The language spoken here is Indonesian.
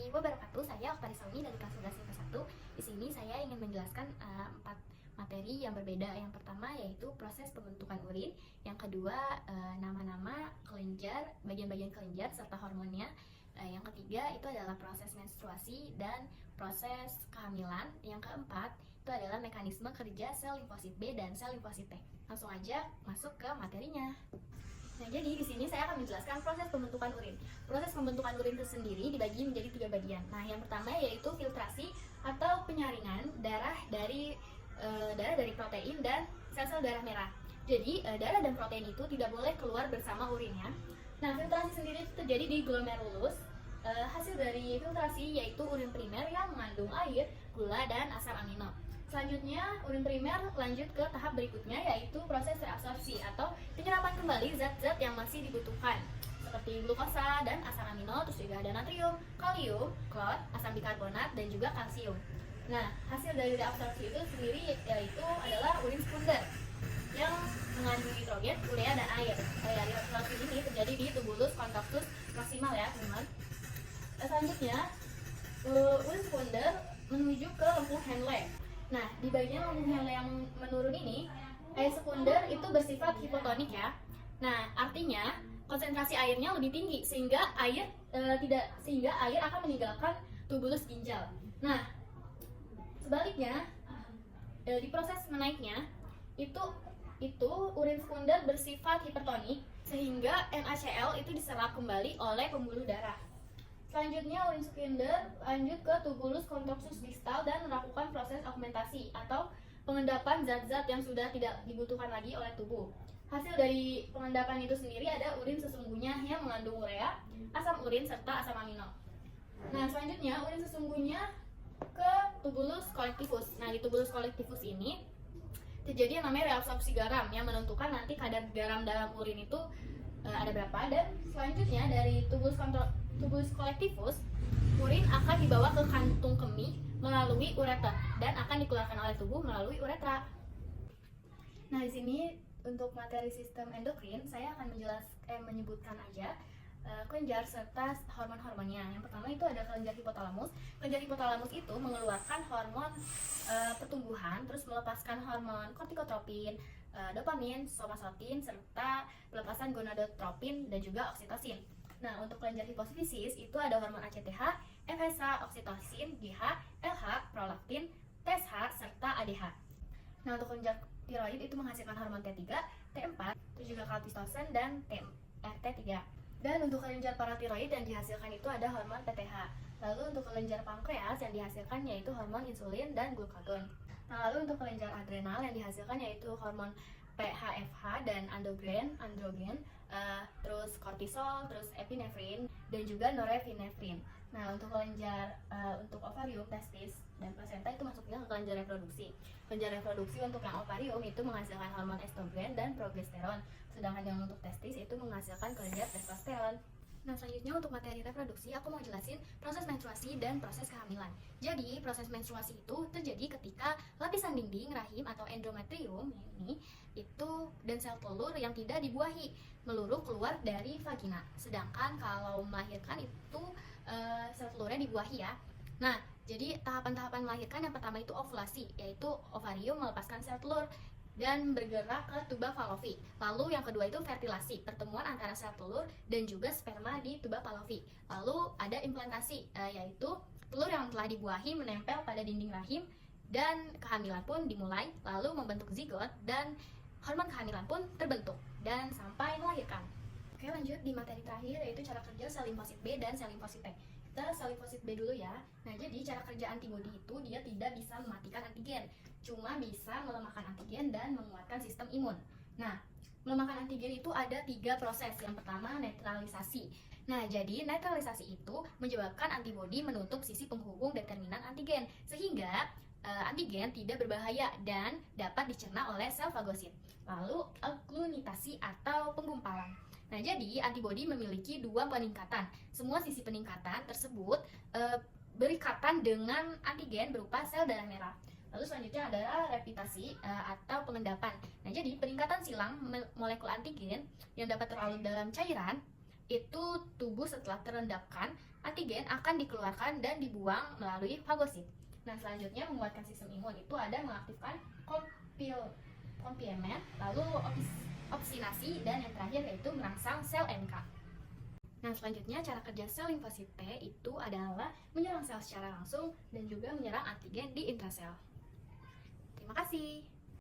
warahmatullahi wabarakatuh. Saya Oktari Sauni dari kelas 11 IPA 1. Di sini saya ingin menjelaskan 4 materi yang berbeda. Yang pertama yaitu proses pembentukan urin, yang kedua nama-nama kelenjar, bagian-bagian kelenjar serta hormonnya. Yang ketiga itu adalah proses menstruasi dan proses kehamilan. Yang keempat itu adalah mekanisme kerja sel limfosit B dan sel limfosit T. Langsung aja masuk ke materinya. Nah, jadi di sini saya akan menjelaskan proses pembentukan urin. Proses pembentukan urin itu sendiri dibagi menjadi 3 bagian. Nah, yang pertama yaitu filtrasi atau penyaringan darah dari protein dan sel-sel darah merah. Jadi, darah dan protein itu tidak boleh keluar bersama urinnya. Nah, filtrasi sendiri itu terjadi di glomerulus. Hasil dari filtrasi yaitu urin primer yang mengandung air, gula, dan asam amino. Selanjutnya, urin primer lanjut ke tahap berikutnya yaitu proses reabsorpsi atau penyerapan kembali zat-zat yang masih dibutuhkan seperti glukosa dan asam amino, terus juga ada natrium, kalium, klor, asam bikarbonat, dan juga kalsium. Nah, hasil dari reabsorpsi itu sendiri yaitu adalah urin sekunder yang mengandung nitrogen, urea, dan air. Reabsorpsi ini terjadi di tubulus kontaktus maksimal ya, teman-teman. Selanjutnya, urin sekunder menuju ke lempung Henle. Nah, di bagian lempung Henle yang menurun ini, air sekunder itu bersifat hipotonik ya. Nah, artinya konsentrasi airnya lebih tinggi sehingga air akan meninggalkan tubulus ginjal. Nah, sebaliknya di proses menaiknya itu urin sekunder bersifat hipertonik sehingga NaCl itu diserap kembali oleh pembuluh darah. Selanjutnya, urin sekunder lanjut ke tubulus kontaktus distal dan melakukan proses augmentasi atau pengendapan zat-zat yang sudah tidak dibutuhkan lagi oleh tubuh. Hasil dari pengendapan itu sendiri ada urin sesungguhnya yang mengandung urea, asam urin, serta asam amino. Nah, selanjutnya urin sesungguhnya ke tubulus kolektivus. Nah, di tubulus kolektivus ini terjadi yang namanya reabsorpsi garam yang menentukan nanti kadar garam dalam urin itu ada berapa. Dan selanjutnya dari tubulus kolektivus, urin akan dibawa ke kantung kemih melalui ureter dan akan dikeluarkan oleh tubuh melalui uretra. Nah, di sini untuk materi sistem endokrin saya akan menyebutkan aja kelenjar serta hormon-hormonnya. Yang pertama itu ada kelenjar hipotalamus. Kelenjar hipotalamus itu mengeluarkan hormon pertumbuhan, terus melepaskan hormon kortikotropin, dopamin, somatostatin, serta pelepasan gonadotropin dan juga oksitosin. Nah, untuk kelenjar hipofisis itu ada hormon ACTH, FSH, oksitosin, GH, LH, prolaktin, TSH, serta ADH. Nah, untuk kelenjar tiroid itu menghasilkan hormon T3, T4, terus juga kalsistosen dan T3. Dan untuk kelenjar paratiroid yang dihasilkan itu ada hormon PTH. Lalu untuk kelenjar pankreas yang dihasilkan yaitu hormon insulin dan glukagon. Nah, lalu untuk kelenjar adrenal yang dihasilkan yaitu hormon PHFH dan androgen, terus kortisol, terus epinefrin, dan juga norepinefrin. Nah, untuk kelenjar untuk ovarium, testis, dan plasenta itu masuknya ke kelenjar reproduksi. Kelenjar reproduksi untuk yang ovarium itu menghasilkan hormon estrogen dan progesteron, sedangkan yang untuk testis itu menghasilkan kelenjar testosteron. Nah, selanjutnya untuk materi reproduksi aku mau jelasin proses menstruasi dan proses kehamilan. Jadi, proses menstruasi itu terjadi ketika lapisan dinding rahim atau endometrium ini itu dan sel telur yang tidak dibuahi meluruh keluar dari vagina. Sedangkan kalau melahirkan itu sel telurnya dibuahi ya. Nah, jadi tahapan-tahapan melahirkan yang pertama itu ovulasi, yaitu ovarium melepaskan sel telur dan bergerak ke tuba Fallopi. Lalu yang kedua itu fertilasi, pertemuan antara sel telur dan juga sperma di tuba Fallopi. Lalu ada implantasi, yaitu telur yang telah dibuahi menempel pada dinding rahim dan kehamilan pun dimulai, lalu membentuk zigot dan hormon kehamilan pun terbentuk dan sampai melahirkan. Oke, lanjut di materi terakhir yaitu cara kerja sel limfosit B dan sel limfosit T. Kita sel limfosit B dulu ya. Nah, jadi cara kerja antibodi itu dia tidak bisa mematikan antigen, cuma bisa melemahkan antigen dan menguatkan sistem imun. Nah, melemahkan antigen itu ada 3 proses. Yang pertama netralisasi. Nah, jadi netralisasi itu menyebabkan antibodi menutup sisi penghubung determinan antigen sehingga antigen tidak berbahaya dan dapat dicerna oleh sel fagosit. Lalu agglutинasi atau penggumpalan. Nah, jadi antibodi memiliki 2 peningkatan. Semua sisi peningkatan tersebut berikatan dengan antigen berupa sel darah merah. Lalu selanjutnya adalah repitasi atau pengendapan. Nah, jadi peningkatan silang molekul antigen yang dapat terlarut dalam cairan itu tubuh setelah terendapkan, antigen akan dikeluarkan dan dibuang melalui fagosit. Nah, selanjutnya menguatkan sistem imun itu ada mengaktifkan komplement, lalu opsinasi, dan yang terakhir yaitu merangsang sel NK. Nah, selanjutnya cara kerja sel limfosit T itu adalah menyerang sel secara langsung dan juga menyerang antigen di intrasel. Terima kasih.